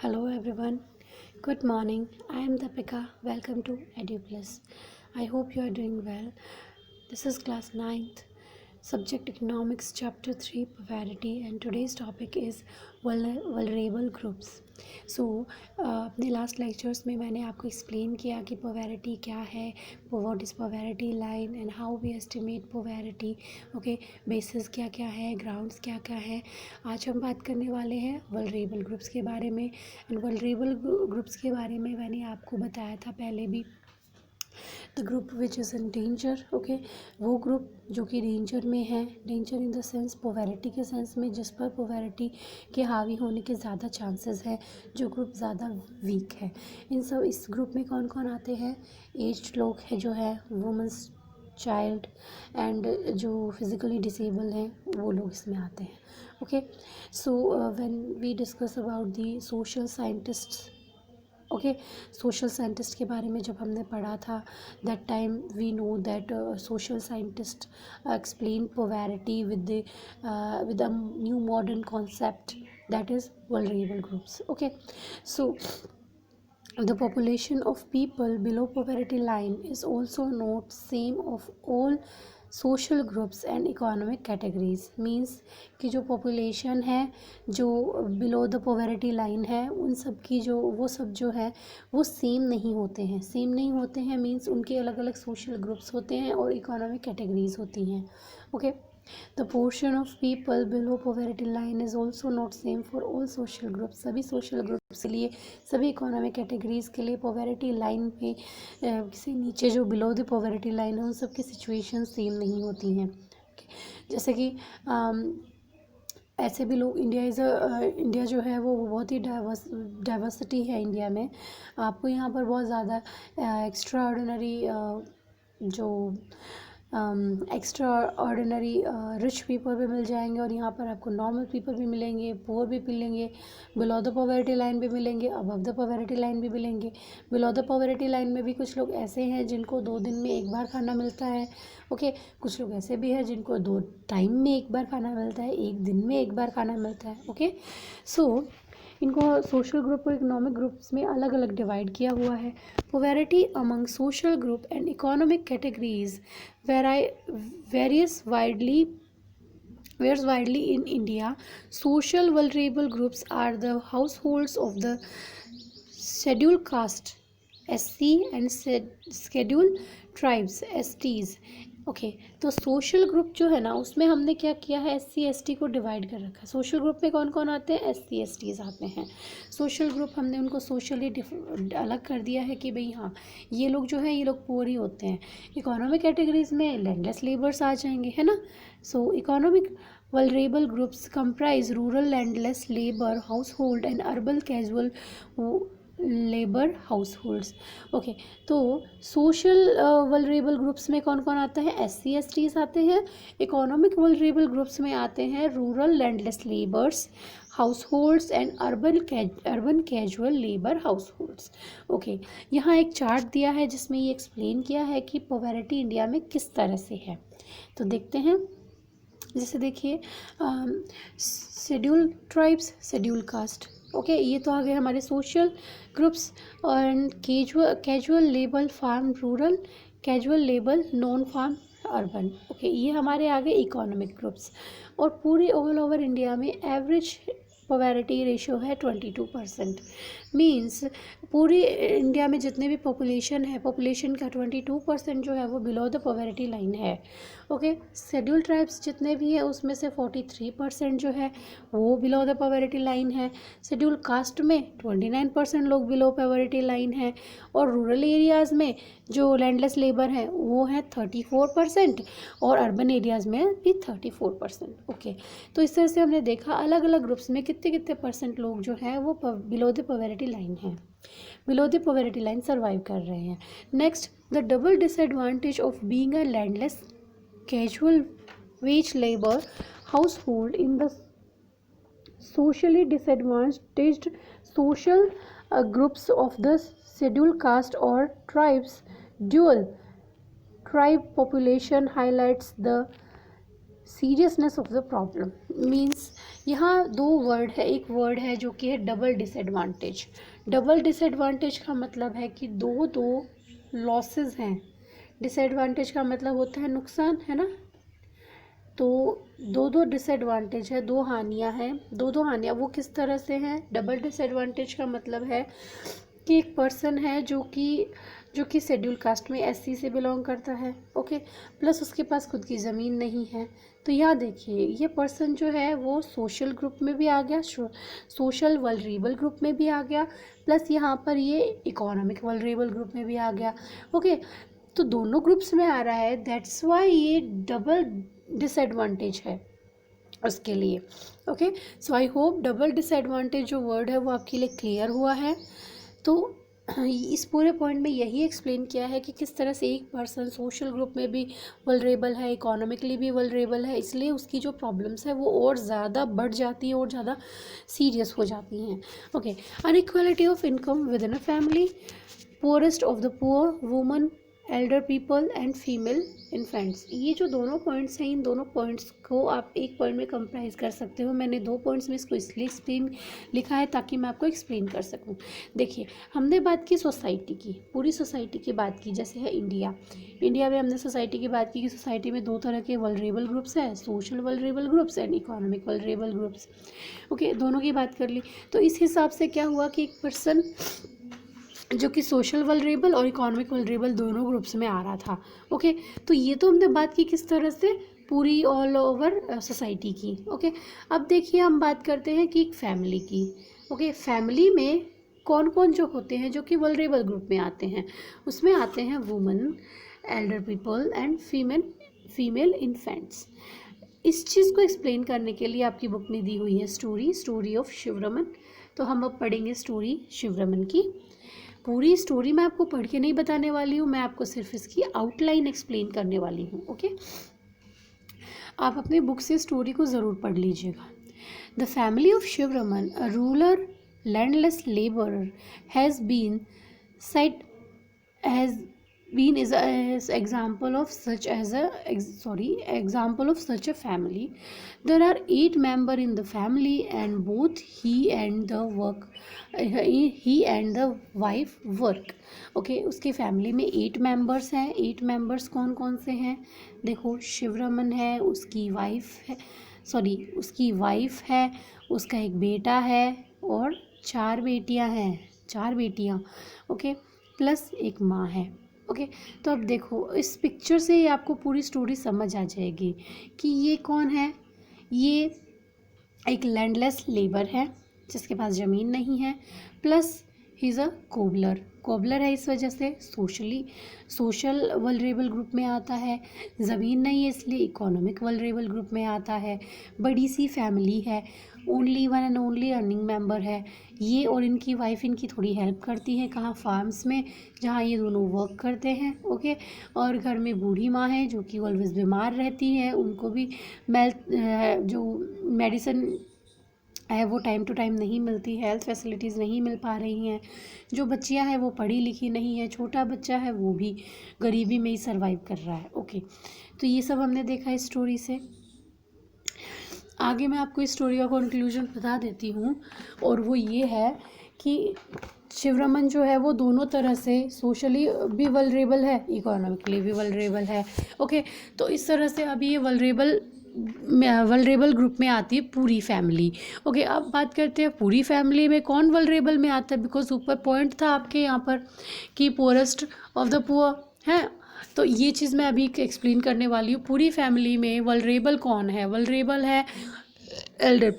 Hello everyone. Good morning. I am Deepika. Welcome to EduPlus. I hope you are doing well. This is class 9th, subject economics chapter 3 poverty, and today's topic is vulnerable groups. So अपने last lectures में मैंने आपको explain किया कि poverty क्या है, what is poverty line and how we estimate poverty. Okay, basis क्या क्या है, ग्राउंड्स क्या क्या है. आज हम बात करने वाले हैं वल्नरेबल ग्रुप्स के बारे में. एंड वल्नरेबल ग्रुप्स के बारे में मैंने आपको बताया था पहले भी. The group which is in danger. Okay, वो ग्रुप जो कि डेंजर में है. डेंजर इन द सेंस पोवैरिटी के सेंस में, जिस पर पोवैरिटी के हावी होने के ज़्यादा चांसेस है, जो ग्रुप ज़्यादा वीक है. इस ग्रुप में कौन कौन आते हैं? एज्ड लोग हैं जो है, वुमेंस, चाइल्ड एंड जो फिज़िकली डिसेबल हैं वो लोग इसमें आते हैं. Okay, so when we discuss about the social scientists. Okay, social scientist के बारे में जब हमने पढ़ा था, that time we know that social scientist explain poverty with a new modern concept, that is vulnerable groups. Okay, so the population of people below poverty line is also not same of all social groups and economic categories. means कि जो population है जो below the poverty line है, उन सब की वो सब जो है वो सेम नहीं होते हैं. सेम नहीं होते हैं मीन्स उनके अलग अलग social groups होते हैं और economic categories होती हैं. Okay, The portion of people below poverty line is also not same for all social groups. सभी social groups के लिए, सभी economic categories के लिए poverty line में से नीचे जो below the poverty line है, उन सब की situation सेम नहीं होती हैं. जैसे कि ऐसे भी लोग, इंडिया जो है वो बहुत ही डाइवर्सिटी है इंडिया में. आपको यहाँ पर बहुत ज़्यादा एक्स्ट्रा ऑर्डिनरी रिच पीपल भी मिल जाएंगे, और यहाँ पर आपको नॉर्मल पीपल भी मिलेंगे, पुअर भी मिलेंगे, बिलो द पॉवर्टी लाइन भी मिलेंगे, अबव द पॉवर्टी लाइन भी मिलेंगे. बिलो द पॉवर्टी लाइन में भी कुछ लोग ऐसे हैं जिनको 2 दिन में एक बार खाना मिलता है. ओके, कुछ लोग ऐसे भी हैं जिनको 2 टाइम में एक बार खाना मिलता है, 1 दिन में एक बार खाना मिलता है. ओके, सो इनको सोशल ग्रुप और इकोनॉमिक ग्रुप्स में अलग अलग डिवाइड किया हुआ है. Poverty among social group and economic categories varies widely in India. Social vulnerable groups are the households of the scheduled caste SC and scheduled tribes STs. Okay, तो social group जो है ना, उसमें हमने क्या किया है, SC ST को डिवाइड कर रखा है. सोशल ग्रुप में कौन कौन आते हैं? SC STs आते हैं. सोशल ग्रुप हमने उनको सोशली अलग कर दिया है कि भाई हाँ, ये लोग जो है ये लोग पुअर ही होते हैं. इकोनॉमिक कैटेगरीज में लैंडलेस लेबर्स आ जाएंगे, है ना. सो economic vulnerable groups comprise rural landless labour house hold and urban casual labour house holds. Okay, तो सोशल वल्नरेबल ग्रुप्स में कौन कौन आता है? SC STs आते हैं. इकोनॉमिक वल्नरेबल ग्रुप्स में आते हैं rural landless labours house holds and urban casual labour house holds. Okay, यहाँ एक चार्ट दिया है जिसमें ये एक्सप्लेन किया है कि पोवैरिटी इंडिया में किस तरह से है. तो देखते हैं. जैसे देखिए, schedule tribes, schedule caste. Okay, ये तो आ गए हमारे सोशल ग्रुप्स. और casual labour farm rural, casual labour non farm urban. Okay, ये हमारे आ गए इकोनॉमिक ग्रुप्स. और पूरी ऑल ओवर इंडिया में एवरेज पोवैरिटी रेशियो है 22%. मीन्स पूरी इंडिया में जितने भी पॉपुलेशन है, पॉपुलेशन का 22% जो है वो बिलो द पोवैरिटी लाइन है. ओके, शेड्यूल ट्राइब्स जितने भी हैं उसमें से 43% जो है वो बिलो द पोवैरिटी लाइन है. शेड्यूल कास्ट में 29% लोग बिलो पोवैरिटी लाइन है. और रूरल एरियाज़ में जो लैंडलेस लेबर हैं वो है 34%, और अर्बन एरियाज़ में भी 34%. ओके, तो इस तरह से हमने देखा अलग अलग ग्रुप्स में कितने कितने परसेंट लोग जो हैं वो बिलो द पोवैरिटी लाइन है, बिलो द पोवैरिटी लाइन सर्वाइव कर रहे हैं. Next, the double disadvantage of being a landless casual wage labor household in the socially disadvantaged social groups of the scheduled caste or tribes. Dual tribe population highlights the seriousness of the problem means यहाँ दो word है, एक word है जो कि है double disadvantage. Double disadvantage का मतलब है कि दो दो लॉसेस हैं। डिसएडवांटेज का मतलब होता है नुकसान, है ना। तो दो दो डिसएडवांटेज है, दो हानियाँ हैं। दो दो हानियाँ वो किस तरह से हैं? डबल डिसएडवांटेज का मतलब है कि एक पर्सन है जो कि शेड्यूल कास्ट में एससी से बिलोंग करता है, ओके, प्लस उसके पास खुद की ज़मीन नहीं है। तो यहाँ देखिए ये पर्सन जो है वो सोशल ग्रुप में भी आ गया, सोशल वल्नरेबल ग्रुप में भी आ गया, प्लस यहाँ पर ये इकोनॉमिक वल्नरेबल ग्रुप में भी आ गया, ओके। तो दोनों ग्रुप्स में आ रहा है, दैट्स वाई ये डबल डिसएडवांटेज है उसके लिए, okay. So I hope double disadvantage जो वर्ड है वो आपके लिए क्लियर हुआ है। तो इस पूरे पॉइंट में यही एक्सप्लेन किया है कि किस तरह से एक पर्सन सोशल ग्रुप में भी वल्नरेबल है, इकोनॉमिकली भी वल्नरेबल है, इसलिए उसकी जो प्रॉब्लम्स है वो और ज़्यादा बढ़ जाती हैं और ज़्यादा सीरियस हो जाती हैं, okay. Inequality of income within a family, poorest of the poor, woman, elder people and female infants. ये जो दोनों पॉइंट्स हैं, इन दोनों पॉइंट्स को आप एक पॉइंट में कंप्राइज कर सकते हो। मैंने दो पॉइंट्स में इसको इसलिए एक्सप्लेन लिखा है ताकि मैं आपको एक्सप्लेन कर सकूं। देखिए हमने बात की सोसाइटी की, पूरी सोसाइटी की बात की, जैसे है इंडिया में हमने सोसाइटी की बात की कि सोसाइटी में दो तरह के वल्नरेबल ग्रुप्स हैं, social vulnerable groups and economic vulnerable groups, okay, दोनों की बात कर ली। तो इस हिसाब से क्या हुआ कि एक पर्सन जो कि सोशल वल्नरेबल और इकोनॉमिक वल्नरेबल दोनों ग्रुप्स में आ रहा था, ओके। तो ये तो हमने बात की किस तरह से, पूरी ऑल ओवर सोसाइटी की, ओके। अब देखिए हम बात करते हैं कि एक फैमिली की, ओके। फैमिली में कौन कौन जो होते हैं जो कि वल्नरेबल ग्रुप में आते हैं, उसमें आते हैं woman, elder people and female infants. इस चीज़ को एक्सप्लेन करने के लिए आपकी बुक में दी हुई है स्टोरी ऑफ शिवरमन। तो हम अब पढ़ेंगे स्टोरी शिवरमन की। पूरी स्टोरी मैं आपको पढ़ के नहीं बताने वाली हूँ, मैं आपको सिर्फ इसकी आउटलाइन एक्सप्लेन करने वाली हूँ, ओके। आप अपने बुक से स्टोरी को ज़रूर पढ़ लीजिएगा। The family of Sivaraman, a rural landless labourer, has been side has been is an example of such a family. There are 8 members in the family and both he and the wife work, okay। उसके family में 8 members हैं। 8 members कौन कौन से हैं? देखो शिवरमन है, उसकी वाइफ है, उसका एक बेटा है और 4 बेटियां, ओके, प्लस एक माँ है, ओके। तो अब देखो इस पिक्चर से ही आपको पूरी स्टोरी समझ आ जाएगी कि ये कौन है। ये एक लैंडलेस लेबर है जिसके पास ज़मीन नहीं है, plus he is a cobbler है, इस वजह से सोशल वल्नरेबल ग्रुप में आता है। ज़मीन नहीं है इसलिए इकोनॉमिक वल्नरेबल ग्रुप में आता है। बड़ी सी फैमिली है, only one and only earning member है ये, और इनकी वाइफ इनकी थोड़ी हेल्प करती है, कहाँ, फार्म्स में, जहाँ ये दोनों वर्क करते हैं, ओके। और घर में बूढ़ी माँ है जो कि ऑलवेज बीमार रहती है, उनको भी जो मेडिसिन है वो टाइम टू टाइम नहीं मिलती, हेल्थ फैसिलिटीज़ नहीं मिल पा रही हैं। जो बच्चियां हैं वो पढ़ी लिखी नहीं है, छोटा बच्चा है वो भी गरीबी में ही सर्वाइव कर रहा है, ओके। तो ये सब हमने देखा इस स्टोरी से। आगे मैं आपको इस स्टोरी का कंक्लूजन बता देती हूँ, और वो ये है कि शिवरमन जो है वो दोनों तरह से सोशली भी वल्नरेबल है, इकोनॉमिकली भी वल्नरेबल है, ओके। तो इस तरह से अभी ये वल्नरेबल ग्रुप में आती है पूरी फैमिली, ओके। अब बात करते हैं पूरी फैमिली में कौन वल्नरेबल में आता है, बिकॉज ऊपर पॉइंट था आपके यहाँ पर कि पोअरेस्ट ऑफ द पुअर है। तो ये चीज़ मैं अभी एक्सप्लेन करने वाली हूँ। पूरी फैमिली में वल्नरेबल कौन है? वल्नरेबल है एल्डर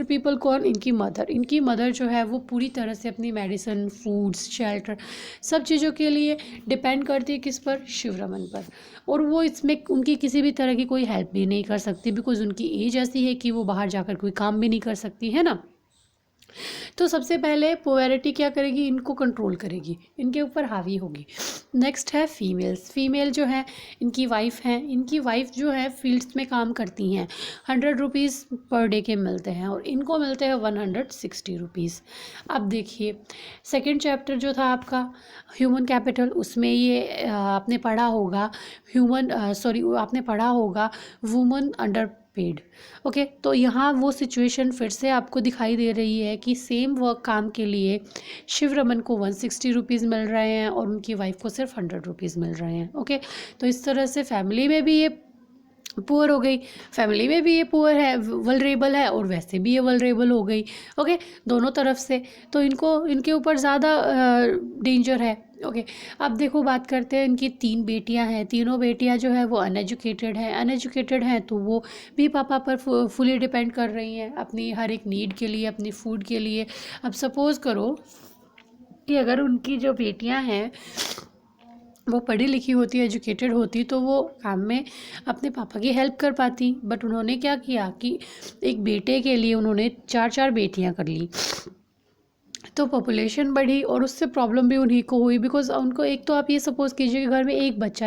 पीपल कौन? इनकी मदर जो है वो पूरी तरह से अपनी मेडिसिन, फूड्स, शेल्टर, सब चीज़ों के लिए डिपेंड करती है किस पर? शिवरमन पर। और वो इसमें उनकी किसी भी तरह की कोई हेल्प भी नहीं कर सकती, बिकॉज उनकी एज ऐसी है कि वो बाहर जाकर कोई काम भी नहीं कर सकती, है ना। तो सबसे पहले पोवैरिटी क्या करेगी, इनको कंट्रोल करेगी, इनके ऊपर हावी होगी। नेक्स्ट है फीमेल्स। फीमेल जो है इनकी वाइफ है, इनकी वाइफ जो है फील्ड्स में काम करती हैं, 100 रुपीज़ पर डे के मिलते हैं और इनको मिलते हैं 160 रुपीज़। अब देखिए सेकंड चैप्टर जो था आपका ह्यूमन कैपिटल, उसमें ये आपने पढ़ा होगा आपने पढ़ा होगा वुमन अंडर पेड। ओके, तो यहाँ वो सिचुएशन फिर से आपको दिखाई दे रही है कि सेम वर्क काम के लिए शिव रमन को 160 रुपीज़ मिल रहे हैं और उनकी वाइफ को सिर्फ 100 रुपीज़ मिल रहे हैं। ओके, तो इस तरह से फैमिली में भी ये पुअर हो गई, फैमिली में भी ये पुअर है, वल्नरेबल है, और वैसे भी ये वल्नरेबल हो गई। ओके, दोनों तरफ से तो इनके ऊपर ज़्यादा डेंजर है। ओके, अब देखो बात करते हैं, इनकी 3 बेटियां हैं, तीनों बेटियां जो है वो अनएजुकेटेड हैं तो वो भी पापा पर फुली डिपेंड कर रही हैं अपनी हर एक नीड के लिए, अपनी फूड के लिए। अब सपोज़ करो कि अगर उनकी जो बेटियां हैं वो पढ़ी लिखी होती, एजुकेटेड होती, तो वो काम में अपने पापा की हेल्प कर पाती, बट उन्होंने क्या किया कि एक बेटे के लिए उन्होंने 4 बेटियां कर ली, तो पॉपुलेशन बढ़ी और उससे प्रॉब्लम भी उन्हीं को हुई। बिकॉज उनको, एक तो आप ये सपोज़ कीजिए कि घर में एक बच्चा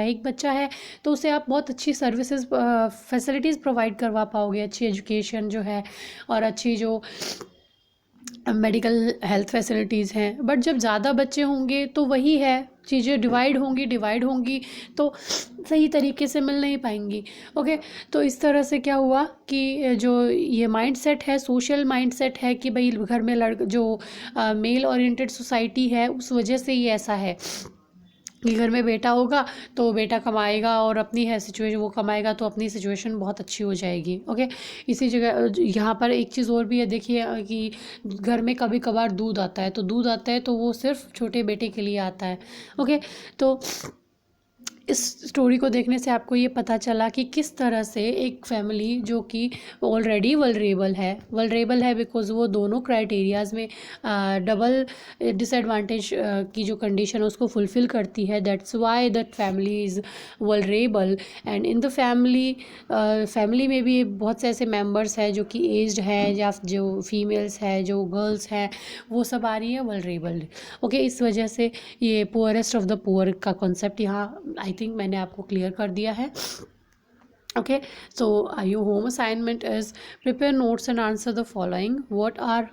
है तो उसे आप बहुत अच्छी सर्विसेज फैसिलिटीज़ प्रोवाइड करवा पाओगे, अच्छी एजुकेशन जो है और अच्छी जो मेडिकल हेल्थ फैसिलिटीज़ हैं। बट जब ज़्यादा बच्चे होंगे तो वही है, चीज़ें डिवाइड होंगी तो सही तरीके से मिल नहीं पाएंगी। ओके, तो इस तरह से क्या हुआ कि जो ये माइंडसेट है, सोशल माइंडसेट है कि भाई घर में जो मेल ओरिएंटेड सोसाइटी है, उस वजह से ये ऐसा है कि घर में बेटा होगा तो बेटा कमाएगा और अपनी है सिचुएशन, वो कमाएगा तो अपनी सिचुएशन बहुत अच्छी हो जाएगी। ओके, इसी जगह यहाँ पर एक चीज़ और भी है, देखिए कि घर में कभी कभार दूध आता है तो वो सिर्फ छोटे बेटे के लिए आता है। ओके, तो इस स्टोरी को देखने से आपको ये पता चला कि किस तरह से एक फैमिली जो कि ऑलरेडी वल्नरेबल है बिकॉज वो दोनों क्राइटेरियाज़ में डबल डिसएडवांटेज की जो कंडीशन है उसको फुलफ़िल करती है। That's why that family is vulnerable. And in the family में भी बहुत से ऐसे मेंबर्स हैं जो कि एज्ड हैं या जो फीमेल्स हैं, जो गर्ल्स हैं, वो सब आ रही है वल्नरेबल। ओके, इस वजह से ये पुअरेस्ट ऑफ द पुअर का कॉन्सेप्ट यहाँ आई थिंक मैंने आपको क्लियर कर दिया है। Okay, so your home assignment is prepare notes and answer the following. What are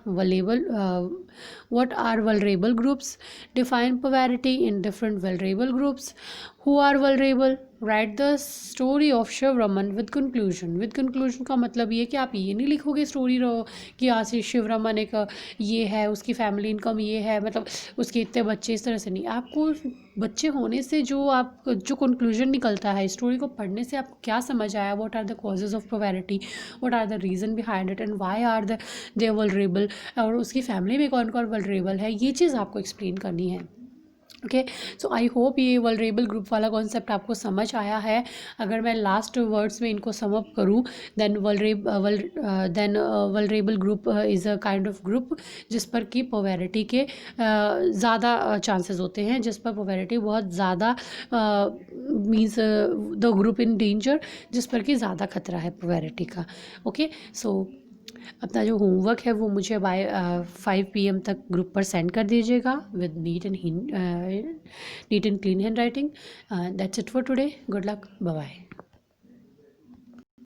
vulnerable groups? Define poverty in different vulnerable groups. Who are vulnerable? Write the story of Shiv Raman with conclusion. With conclusion का मतलब ये कि आप ये नहीं लिखोगे story कि यहाँ से शिव रमन एक ये है, उसकी फैमिली इनकम ये है, मतलब उसके इतने बच्चे, इस तरह से नहीं। आपको बच्चे होने से जो कंक्लूजन निकलता है, स्टोरी को पढ़ने से आपको क्या समझ आया, what are the causes of poverty, what are the reason behind it and why are they vulnerable, और उसकी फैमिली में कौन कौन वल्नरेबल है, ये चीज़ आपको एक्सप्लेन करनी है। ओके, सो आई होप ये वल्नरेबल ग्रुप वाला कॉन्सेप्ट आपको समझ आया है। अगर मैं लास्ट वर्ड्स में इनको सम अप करूँ, then vulnerable group is a kind of group जिस पर कि पोवैरिटी के ज़्यादा चांसेस होते हैं, जिस पर पोवैरिटी बहुत ज़्यादा means the group in danger, जिस पर कि ज़्यादा खतरा है पोवैरिटी का। ओके, सो अपना जो होमवर्क है वो मुझे बाय 5 PM तक ग्रुप पर सेंड कर दीजिएगा with neat and clean handwriting. That's it for today. Good luck, bye bye.